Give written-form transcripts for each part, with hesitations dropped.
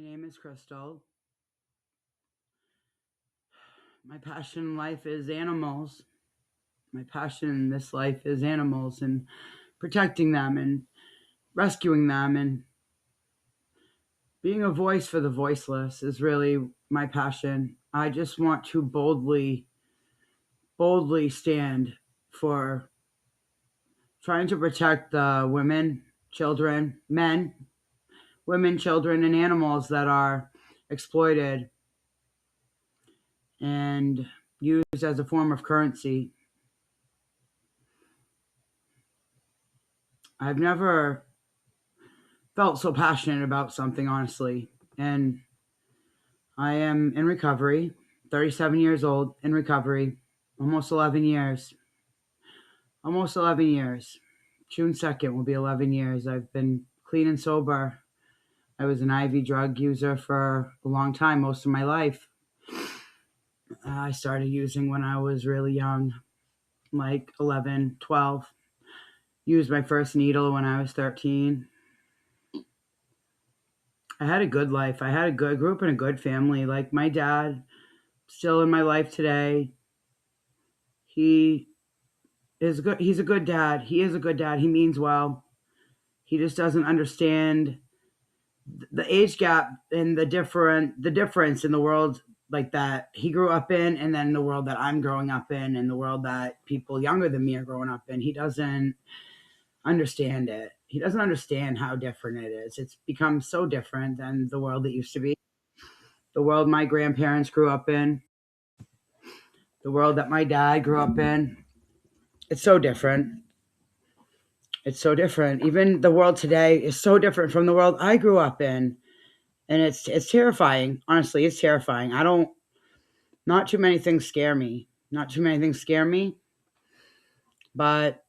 My name is Crystal. My passion in life is animals. My passion in this life is animals and protecting them and rescuing them and being a voice for the voiceless is really my passion. I just want to boldly stand for trying to protect the women, children, men, women, children, and animals that are exploited and used as a form of currency. I've never felt so passionate about something, honestly. And I am in recovery, 37 years old, in recovery, almost 11 years. Almost 11 years. June 2nd will be 11 years. I've been clean and sober. I was an IV drug user for a long time, most of my life. I started using when I was really young, like 11, 12. Used my first needle when I was 13. I had a good life. Grew up in a good family. Like my dad, still in my life today. He is good. He's a good dad. He is a good dad. He means well. He just doesn't understand the age gap and the difference in the world like that he grew up in, and then the world that I'm growing up in, and the world that people younger than me are growing up in. He doesn't understand it. He doesn't understand how different it is. It's become so different than the world it used to be. The world my grandparents grew up in, the world that my dad grew up in. It's so different. It's so different. Even the world today is so different from the world I grew up in. And it's terrifying. Honestly, it's terrifying. I don't Not too many things scare me. Not too many things scare me, but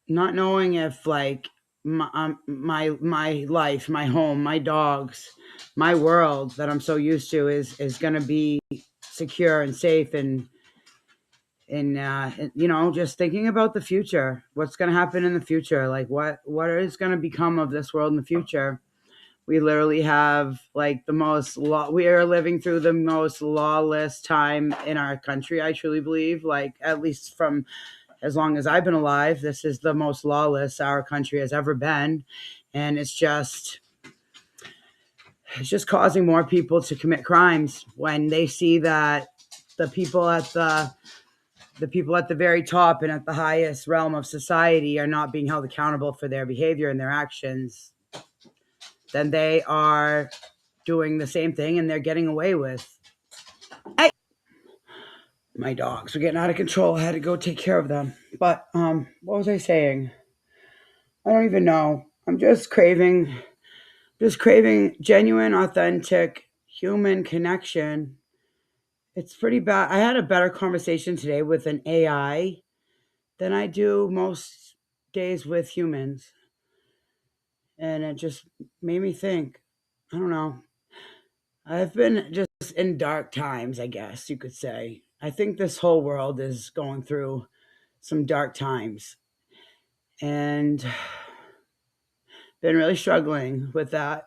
not knowing if like my life, my home, my dogs, my world that I'm so used to is going to be secure and safe and just thinking about the future, what's going to happen in the future, like what is going to become of this world in the future. We literally have like we are living through the most lawless time in our country. I truly believe, like, at least from as long as I've been alive, this is the most lawless our country has ever been. And it's just causing more people to commit crimes when they see that the people at the very top and at the highest realm of society are not being held accountable for their behavior and their actions. Then they are doing the same thing and they're getting away with. Hey, my dogs are getting out of control. I had to go take care of them. But what was I saying? I don't even know. I'm just craving genuine, authentic human connection. It's pretty bad. I had a better conversation today with an AI than I do most days with humans. And it just made me think. I don't know. I've been just in dark times, I guess you could say. I think this whole world is going through some dark times and been really struggling with that.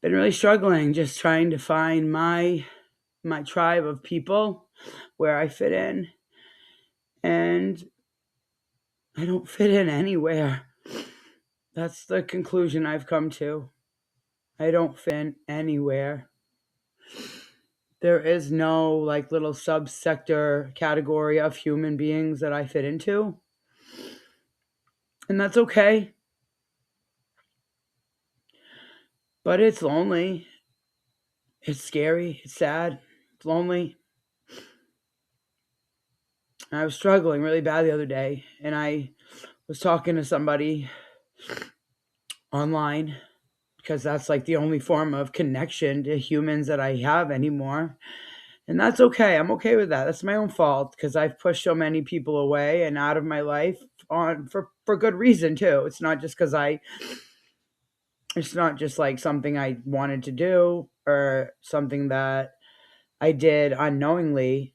Been really struggling just trying to find my tribe of people where I fit in, and I don't fit in anywhere. That's the conclusion I've come to. I don't fit in anywhere. There is no like little subsector category of human beings that I fit into. And that's okay. But it's lonely. It's scary. It's sad. It's lonely. I was struggling really bad the other day, and I was talking to somebody online because that's like the only form of connection to humans that I have anymore. And that's okay. I'm okay with that. That's my own fault because I've pushed so many people away and out of my life on for good reason too. It's not just like something I wanted to do or something that I did unknowingly.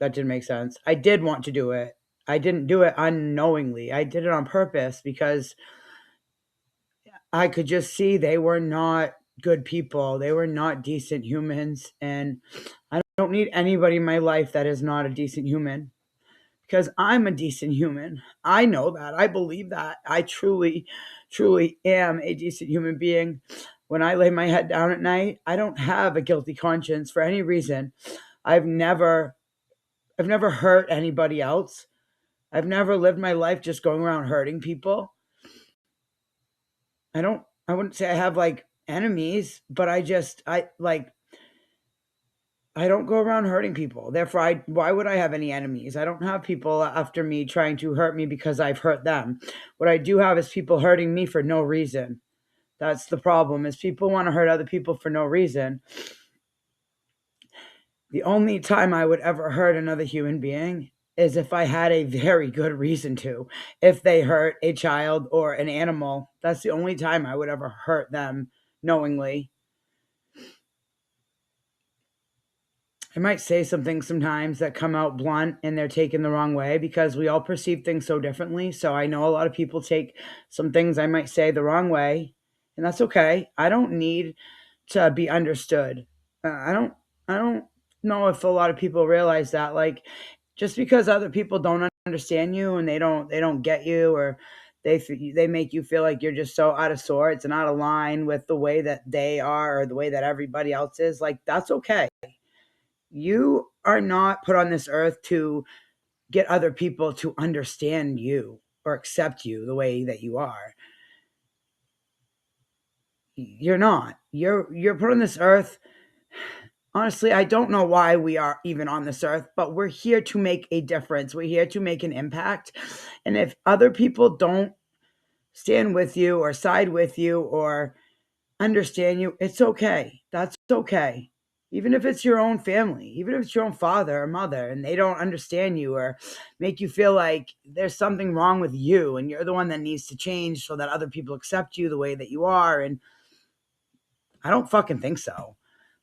That didn't make sense. I did want to do it. I didn't do it unknowingly. I did it on purpose because I could just see they were not good people. They were not decent humans. And I don't need anybody in my life that is not a decent human because I'm a decent human. I know that. I believe that. I truly, truly am a decent human being. When I lay my head down at night, I don't have a guilty conscience for any reason. I've never I've never hurt anybody else. I've never lived my life just going around hurting people. I wouldn't say I have like enemies, but I don't go around hurting people. Therefore, why would I have any enemies? I don't have people after me trying to hurt me because I've hurt them. What I do have is people hurting me for no reason. That's the problem. Is people want to hurt other people for no reason. The only time I would ever hurt another human being is if I had a very good reason to. If they hurt a child or an animal, that's the only time I would ever hurt them knowingly. I might say some things sometimes that come out blunt and they're taken the wrong way because we all perceive things so differently. So I know a lot of people take some things I might say the wrong way, and that's okay. I don't need to be understood. I don't know if a lot of people realize that like just because other people don't understand you and they don't get you or they make you feel like you're just so out of sorts and out of line with the way that they are or the way that everybody else is, like that's okay. You are not put on this earth to get other people to understand you or accept you the way that you are. You're not. You're put on this earth. Honestly, I don't know why we are even on this earth, but we're here to make a difference. We're here to make an impact. And if other people don't stand with you or side with you or understand you, it's okay. That's okay. Even if it's your own family, even if it's your own father or mother and they don't understand you or make you feel like there's something wrong with you and you're the one that needs to change so that other people accept you the way that you are. And I don't fucking think so.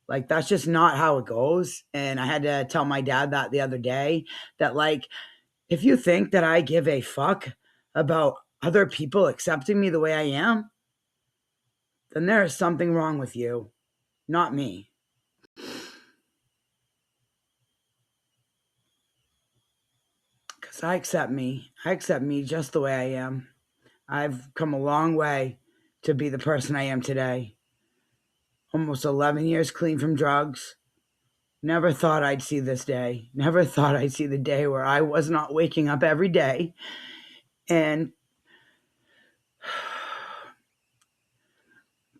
Like, that's just not how it goes. And I had to tell my dad that the other day that, like, if you think that I give a fuck about other people accepting me the way I am, then there is something wrong with you, not me. Because I accept me. I accept me just the way I am. I've come a long way to be the person I am today. Almost 11 years clean from drugs. Never thought I'd see this day. Never thought I'd see the day where I was not waking up every day and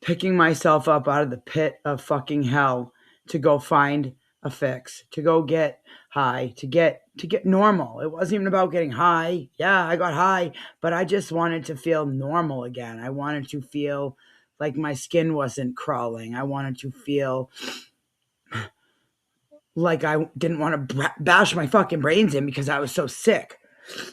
picking myself up out of the pit of fucking hell to go find a fix, to go get high, to get normal. It wasn't even about getting high. Yeah, I got high, but I just wanted to feel normal again. I wanted to feel like my skin wasn't crawling. I wanted to feel like I didn't want to bash my fucking brains in because I was so sick.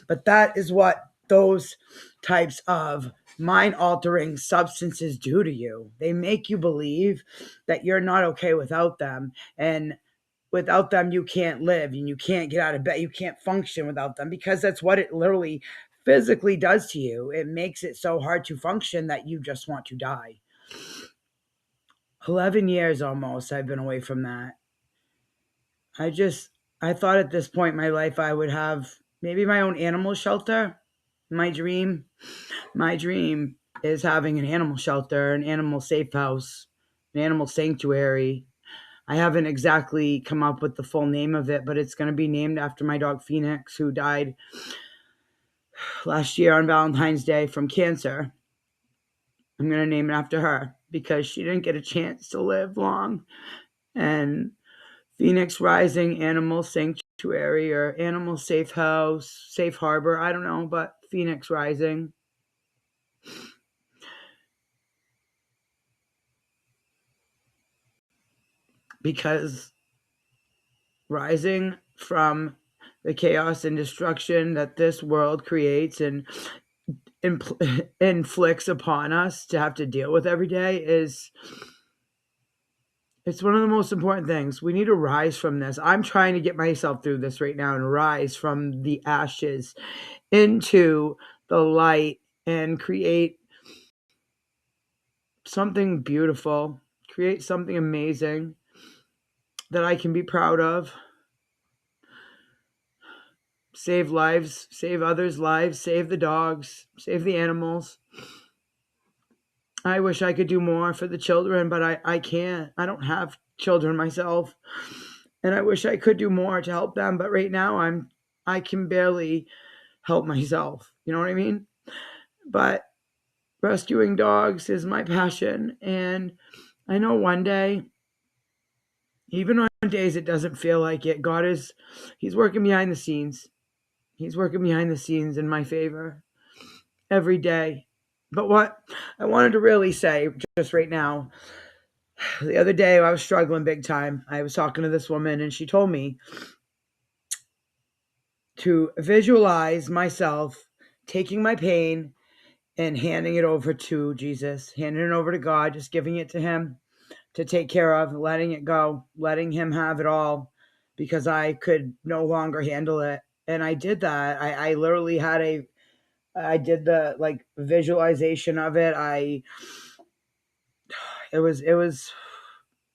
But that is what those types of mind altering substances do to you. They make you believe that you're not okay without them. And without them, you can't live and you can't get out of bed. You can't function without them because that's what it literally physically does to you. It makes it so hard to function that you just want to die. 11 years almost I've been away from that. I just, I thought at this point in my life I would have maybe my own animal shelter. My dream, my dream is having an animal shelter, an animal safe house, an animal sanctuary. I haven't exactly come up with the full name of it, but it's going to be named after my dog Phoenix, who died last year on Valentine's Day from cancer. I'm going to name it after her because she didn't get a chance to live long. And Phoenix Rising Animal Sanctuary or Animal Safe House, Safe Harbor, I don't know, but Phoenix Rising. Because rising from the chaos and destruction that this world creates and inflicts upon us to have to deal with every day is it's one of the most important things. We need to rise from this. I'm trying to get myself through this right now and rise from the ashes into the light and create something beautiful, create something amazing that I can be proud of. Save lives, save others' lives, save the dogs, save the animals. I wish I could do more for the children, but I can't. I don't have children myself. And I wish I could do more to help them, but right now I can barely help myself. You know what I mean? But rescuing dogs is my passion, and I know one day, even on days it doesn't feel like it, he's working behind the scenes. He's working behind the scenes in my favor every day. But what I wanted to really say just right now, the other day I was struggling big time. I was talking to this woman and she told me to visualize myself taking my pain and handing it over to Jesus, handing it over to God, just giving it to Him to take care of, letting it go, letting Him have it all because I could no longer handle it. And I did that. I literally I did the like visualization of it. It was, it was,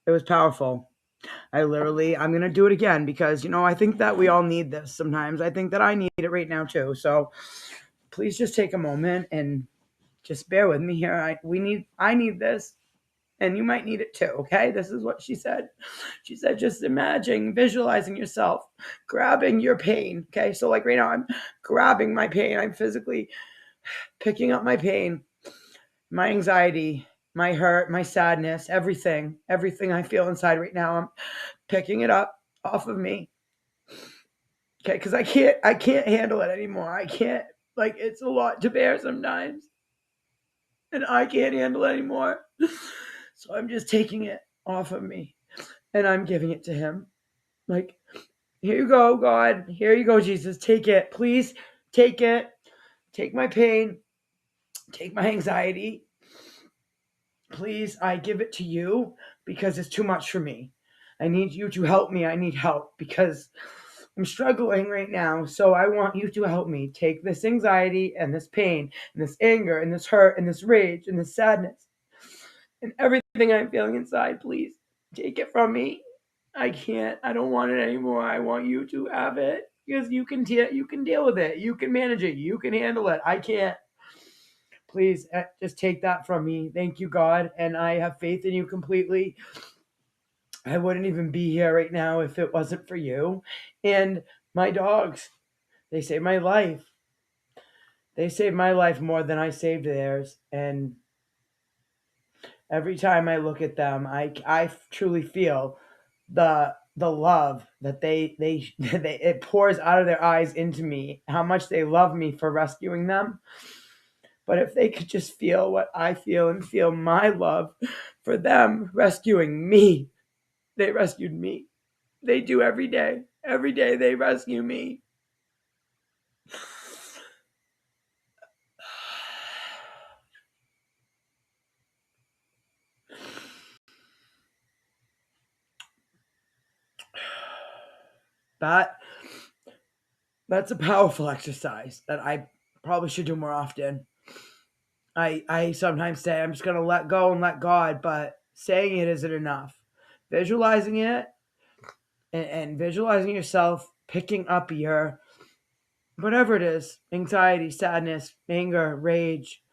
it was powerful. I'm going to do it again because, I think that we all need this sometimes. I think that I need it right now too. So please just take a moment and just bear with me here. I need this and you might need it too. Okay. This is what she said. She said, just imagine visualizing yourself grabbing your pain. Okay. So like right now I'm grabbing my pain. I'm physically picking up my pain, my anxiety, my hurt, my sadness, everything I feel inside right now. I'm picking it up off of me. Okay. Cause I can't handle it anymore. I can't, like, it's a lot to bear sometimes and I can't handle it anymore. So I'm just taking it off of me and I'm giving it to Him. Like, here you go, God. Here you go, Jesus. Take it. Please take it. Take my pain. Take my anxiety. Please, I give it to you because it's too much for me. I need you to help me. I need help because I'm struggling right now. So I want you to help me take this anxiety and this pain and this anger and this hurt and this rage and this sadness and everything I'm feeling inside. Please take it from me. I can't. I don't want it anymore. I want you to have it because you can deal with it. You can manage it. You can handle it. I can't. Please just take that from me. Thank you, God. And I have faith in you completely. I wouldn't even be here right now if it wasn't for you. And my dogs, they saved my life. They saved my life more than I saved theirs. And every time I look at them, I truly feel the love that they it pours out of their eyes into me, how much they love me for rescuing them. But if they could just feel what I feel and feel my love for them rescuing me, they rescued me. They do every day. Every day they rescue me. That that's a powerful exercise that I probably should do more often. I sometimes say I'm just gonna let go and let God, but saying it isn't enough. Visualizing it and visualizing yourself picking up your whatever it is, anxiety, sadness, anger, rage,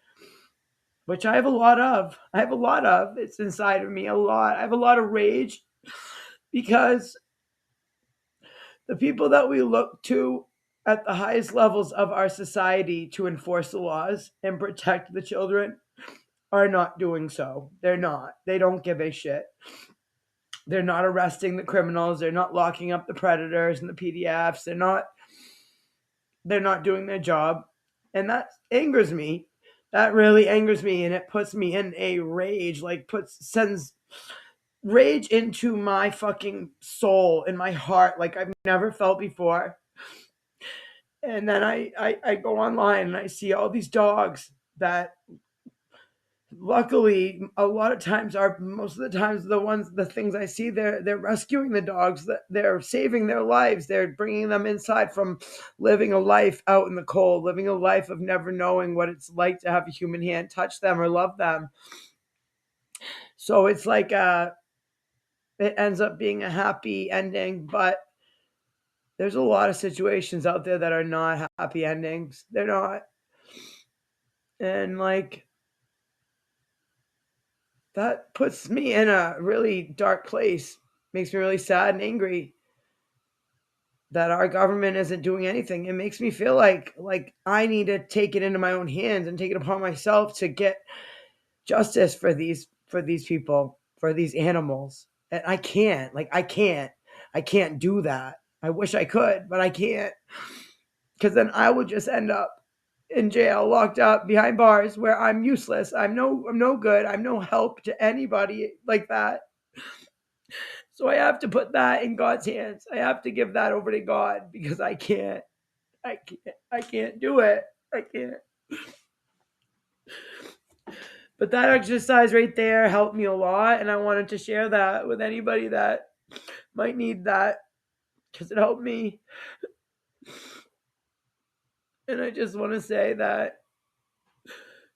which I have a lot of. I have a lot of. It's inside of me a lot. I have a lot of rage because the people that we look to at the highest levels of our society to enforce the laws and protect the children are not doing so. They're not. They don't give a shit. They're not arresting the criminals. They're not locking up the predators and the PDFs. They're not doing their job. And that angers me. That really angers me and it puts me in a rage, like sends rage into my fucking soul and my heart like I've never felt before. And then I go online and I see all these dogs that luckily a lot of times are most of the times the things I see, they're rescuing the dogs, that they're saving their lives, they're bringing them inside from living a life out in the cold, living a life of never knowing what it's like to have a human hand touch them or love them. So it's like it ends up being a happy ending, but there's a lot of situations out there that are not happy endings. They're not. And like that puts me in a really dark place. Makes me really sad and angry that our government isn't doing anything. It makes me feel like I need to take it into my own hands and take it upon myself to get justice for these people, for these animals. And I can't. Like I can't do that. I wish I could, but I can't. Because then I would just end up in jail, locked up behind bars where I'm useless. I'm no good. I'm no help to anybody like that. So I have to put that in God's hands. I have to give that over to God because I can't. I can't do it. I can't. But that exercise right there helped me a lot, and I wanted to share that with anybody that might need that because it helped me. And I just want to say that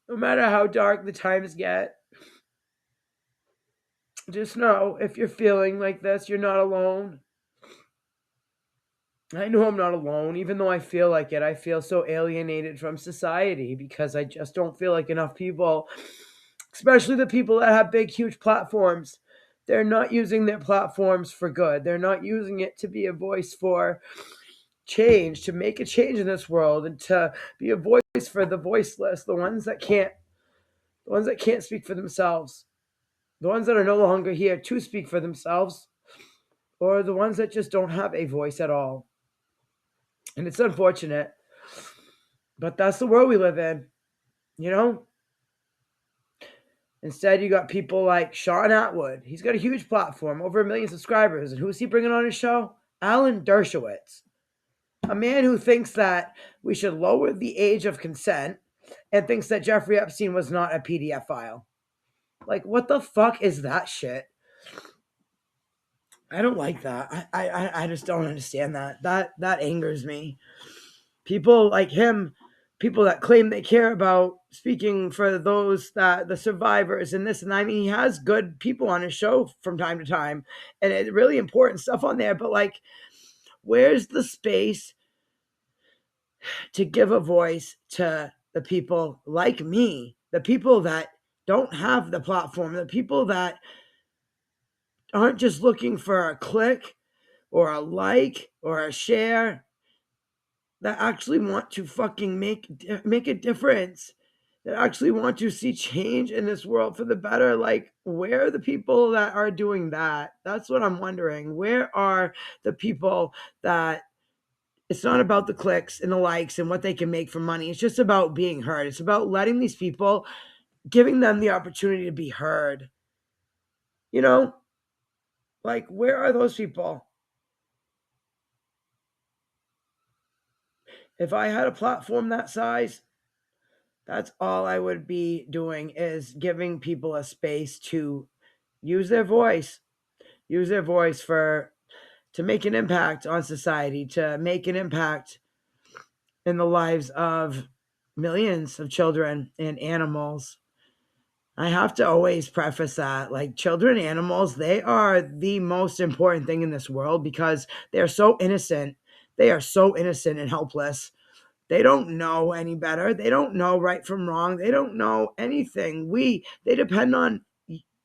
no matter how dark the times get, just know if you're feeling like this, you're not alone. I know I'm not alone, even though I feel like it. I feel so alienated from society because I just don't feel like enough people, especially the people that have big, huge platforms, they're not using their platforms for good. They're not using it to be a voice for change, to make a change in this world, and to be a voice for the voiceless, the ones that can't speak for themselves, the ones that are no longer here to speak for themselves, or the ones that just don't have a voice at all. And it's unfortunate, but that's the world we live in, you know? Instead, you got people like Sean Atwood. He's got a huge platform, over 1 million subscribers. And who's he bringing on his show? Alan Dershowitz, a man who thinks that we should lower the age of consent and thinks that Jeffrey Epstein was not a PDF file. Like, what the fuck is that shit? I don't like that. I just don't understand that. That angers me. People like him, people that claim they care about speaking for those that the survivors and this and that. I mean, he has good people on his show from time to time, and it's really important stuff on there. But like, where's the space to give a voice to the people like me, the people that don't have the platform, the people that aren't just looking for a click or a like or a share, that actually want to fucking make a difference, that actually want to see change in this world for the better. Like, where are the people that are doing that? That's what I'm wondering. Where are the people that it's not about the clicks and the likes and what they can make for money? It's just about being heard. It's about letting these people, giving them the opportunity to be heard. You know, like, where are those people? If I had a platform that size, that's all I would be doing, is giving people a space to use their voice, use their voice for to make an impact on society, to make an impact in the lives of millions of children and animals. I have to always preface that, like, children and animals, they are the most important thing in this world because they're so innocent. They are so innocent and helpless. They don't know any better. They don't know right from wrong. They don't know anything. They depend on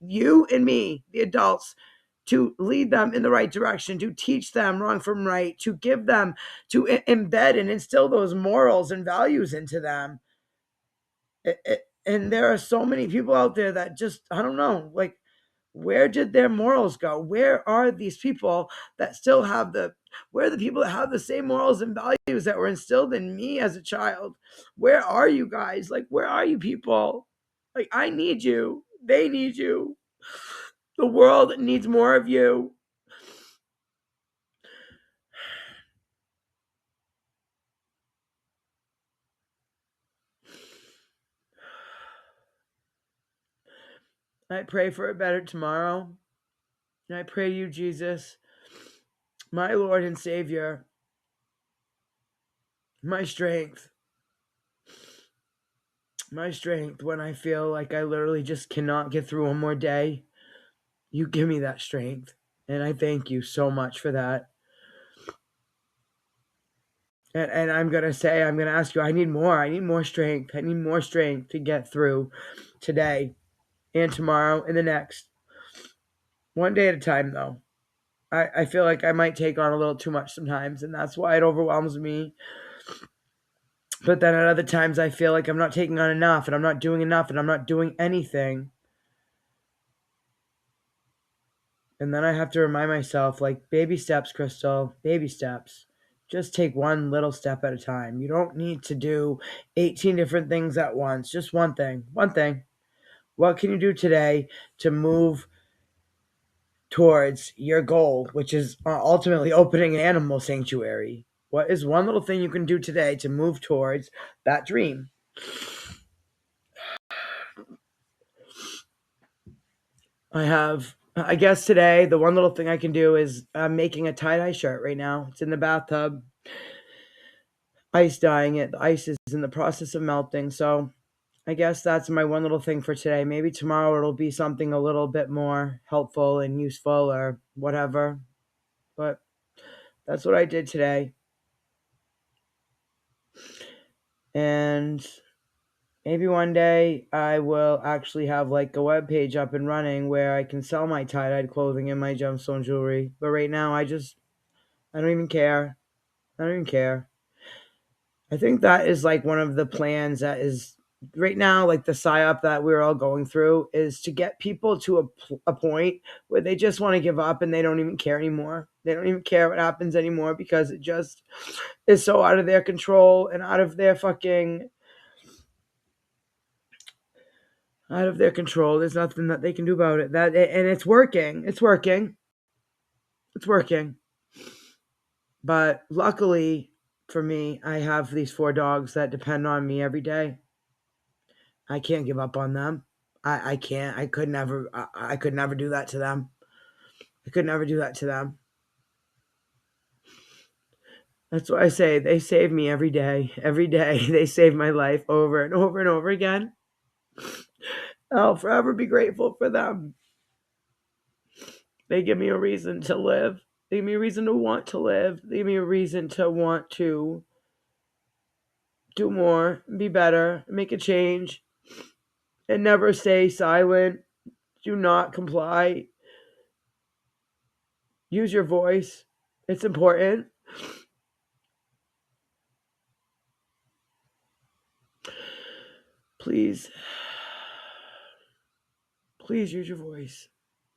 you and me, the adults, to lead them in the right direction, to teach them wrong from right, to give them, to embed and instill those morals and values into them. And there are so many people out there that just, I don't know, like, where did their morals go? Where are these people that still have where are the people that have the same morals and values that were instilled in me as a child? Where are you guys? Like, where are you people? Like, I need you. They need you. The world needs more of you. I pray for a better tomorrow. And I pray to you, Jesus, my Lord and Savior, my strength, my strength when I feel like I literally just cannot get through one more day. You give me that strength. And I thank you so much for that. And I'm going to ask you, I need more. I need more strength. I need more strength to get through today and tomorrow and the next. One day at a time, though. I feel like I might take on a little too much sometimes, and that's why it overwhelms me. But then at other times, I feel like I'm not taking on enough, and I'm not doing enough, and I'm not doing anything. And then I have to remind myself, like, baby steps, Crystal, baby steps. Just take one little step at a time. You don't need to do 18 different things at once. Just one thing. One thing. What can you do today to move towards your goal, which is ultimately opening an animal sanctuary? What is one little thing you can do today to move towards that dream? I guess today, the one little thing I can do is I'm making a tie-dye shirt right now. It's in the bathtub, ice dyeing it. The ice is in the process of melting. So I guess that's my one little thing for today. Maybe tomorrow it'll be something a little bit more helpful and useful or whatever. But that's what I did today. And maybe one day I will actually have like a web page up and running where I can sell my tie-dyed clothing and my gemstone jewelry. But right now I don't even care. I don't even care. I think that is like one of the plans that is right now, like the PSYOP that we're all going through, is to get people to a point where they just want to give up and they don't even care anymore. They don't even care what happens anymore because it just is so out of their control and out of their control. There's nothing that they can do about it. And it's working. It's working. It's working. But luckily for me, I have these 4 dogs that depend on me every day. I can't give up on them. I can't. I could never. I could never do that to them. I could never do that to them. That's why I say they save me every day. Every day they save my life over and over and over again. I'll forever be grateful for them. They give me a reason to live. They give me a reason to want to live. They give me a reason to want to do more, be better, make a change, and never stay silent. Do not comply. Use your voice. It's important. Please use your voice.